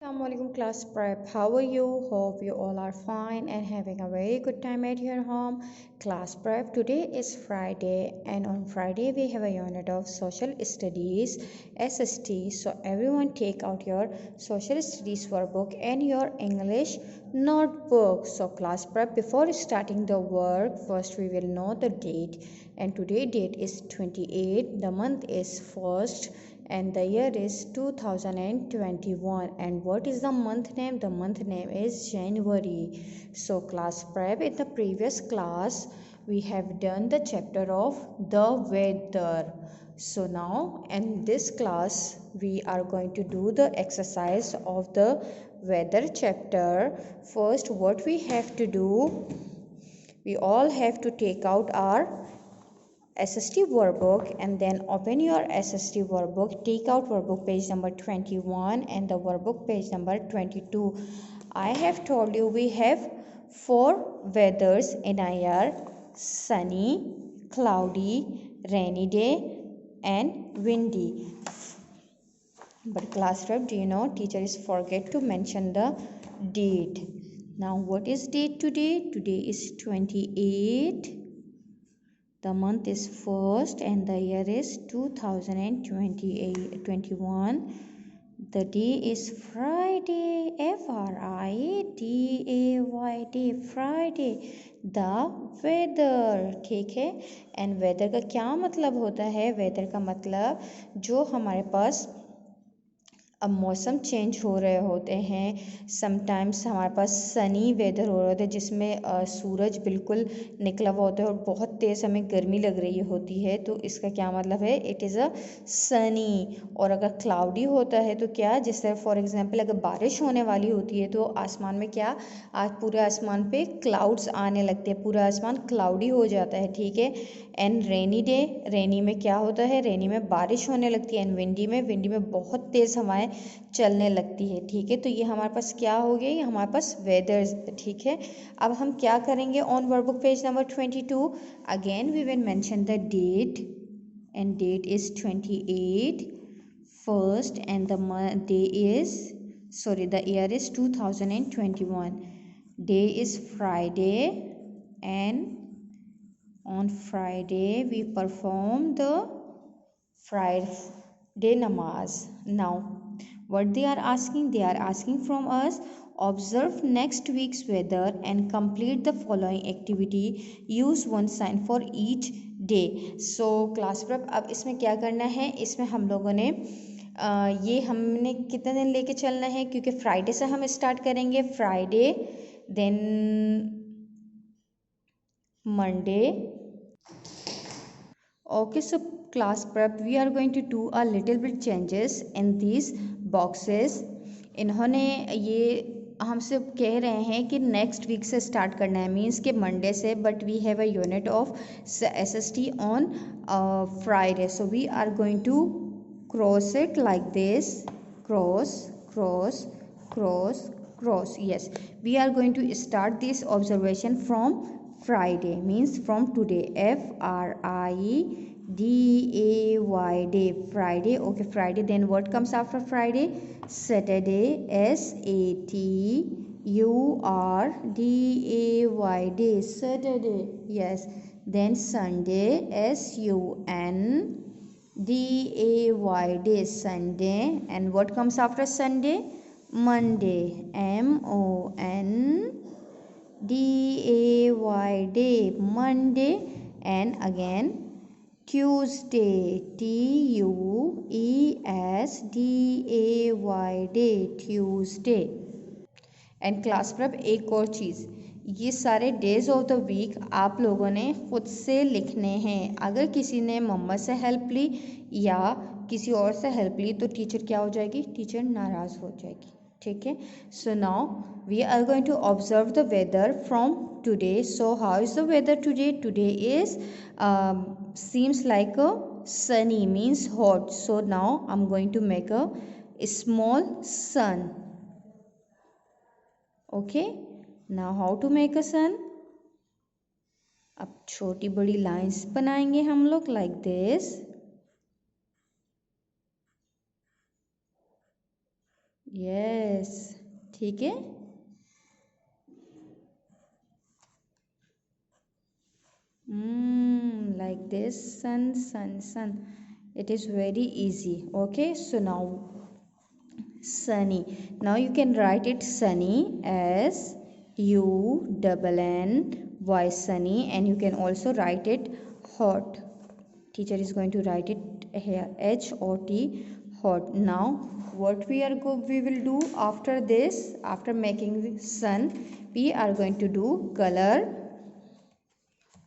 Assalamualaikum class prep. How are you? Hope you all are fine and having a very good time at your home. Class prep, today is Friday and on Friday we have a unit of social studies SST. So everyone take out your social studies workbook and your English notebook. So class prep, before starting the work, first we will know the date, and today date is 28, the month is 1st and the year is 2021. And what is the month name? The month name is January. So class prep, in the previous class we have done the chapter of the weather. So now in this class we are going to do the exercise of the weather chapter. First, what we have to do, we all have to take out our SST workbook and then open your SST workbook. Take out workbook page number 21 and the workbook page number 22. I have told you we have 4 weathers in a year: sunny, cloudy, rainy day and windy. But class rep, do you know teacher is forget to mention the date. Now what is date today? Today is 28. The month is 1st and the year is 2021. The day is Friday, Friday, Friday. The weather, ठीक है. And weather का क्या मतलब होता है? Weather का मतलब जो हमारे पास अब मौसम चेंज हो रहे होते हैं. समटाइम्स हमारे पास सनी वेदर हो रहा होता है जिसमें सूरज बिल्कुल निकला हुआ होता है और बहुत तेज़ हमें गर्मी लग रही होती है, तो इसका क्या मतलब है? It is a Sunny. और अगर क्लाउडी होता है तो क्या, जैसे फॉर एग्जांपल अगर बारिश होने वाली होती है तो आसमान में क्या, आज पूरे आसमान पे क्लाउड्स आने लगते हैं, पूरा आसमान क्लाउडी हो जाता है, ठीक है. एंड रेनी डे, रेनी में क्या होता है? रेनी में बारिश होने लगती है. एंड विंडी में बहुत तेज़ हवाएं चलने लगती है, ठीक है. तो ये हमारे पास क्या हो गया? ये हमारे पास वेदर्स, ठीक है. अब हम क्या करेंगे? On workbook page number 22 again we will mention the date and date is 28 first and the day is the year is 2021. Day is Friday and on Friday we perform the Friday namaz. Now what they are asking? They are asking from us, observe next week's weather and complete the following activity. Use one sign for each day. So class prep, अब इसमें क्या करना है? इसमें हम लोगों ने ये हमने कितने दिन लेके चलना है? क्योंकि फ्राइडे से हम स्टार्ट करेंगे. Friday, then Monday. Okay, so class prep, we are going to do a little bit changes in these boxes. इन्होंने ये हमसे कह रहे हैं कि नेक्स्ट वीक से स्टार्ट करना है, मीन्स कि मंडे से, but we have a unit of SST on Friday. So we are going to cross it like this, cross cross cross cross. Yes, we are going to start this observation from Friday, means from today. Friday, day, Friday. Okay, Friday. Then what comes after Friday? Saturday, Saturday, day, Saturday. Yes. Then Sunday, Sunday, Sunday. And what comes after Sunday? Monday, Monday, Monday. And again Tuesday, Tuesday, Tuesday. And class prep, एक और चीज़, ये सारे days of the week आप लोगों ने खुद से लिखने हैं. अगर किसी ने मम्मा से हेल्प ली या किसी और से हेल्प ली तो टीचर क्या हो जाएगी? टीचर नाराज़ हो जाएगी, ठीक है. So now we are going to observe the weather from today. So how is the weather today? Today is seems like a sunny, means hot. So now I'm going to make a small sun. Okay, now how to make a sun? अब छोटी बड़ी lines बनाएंगे हम लोग like this. Yes, ठीक है। Like this, sun, sun, sun. It is very easy. Okay, so now sunny. Now you can write it sunny as UNNY sunny, and you can also write it hot. Teacher is going to write it here HOT, hot. Now what we will do after this, after making the sun, we are going to do color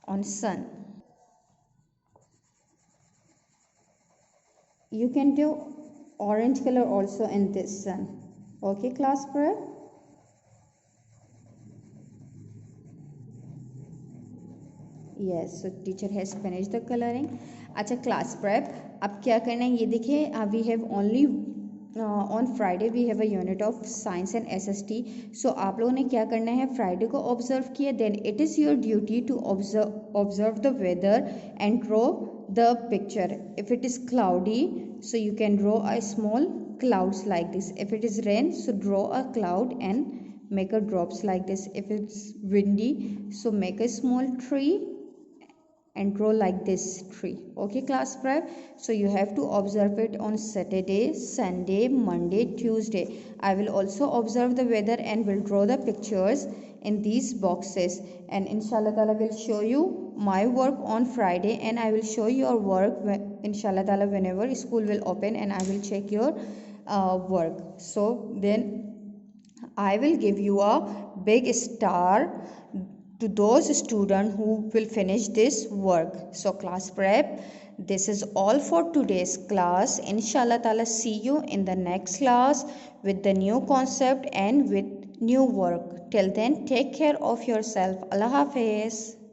on sun. You can do orange color also in this sun. Okay, class prep. Yes, so teacher has finished the coloring. अच्छा, class prep. अब क्या करना है ये देखिए. We have only on Friday we have a unit of science and SST. So आप लोगों ने क्या करना है, Friday को observe किया, then it is your duty to observe the weather and draw the picture. If it is cloudy, so you can draw a small clouds like this. If it is rain, so draw a cloud and make a drops like this. If it's windy, so make a small tree and draw like this tree. Okay, class prep. So you have to observe it on Saturday, Sunday, Monday, Tuesday. I will also observe the weather and will draw the pictures in these boxes, and inshallah ta'ala will show you my work on Friday, and I will show your work inshallah ta'ala whenever school will open, and I will check your work. So then I will give you a big star to those students who will finish this work. So class prep, this is all for today's class. Inshallah ta'ala, see you in the next class with the new concept and with new work. Till then, take care of yourself. Allah Hafiz.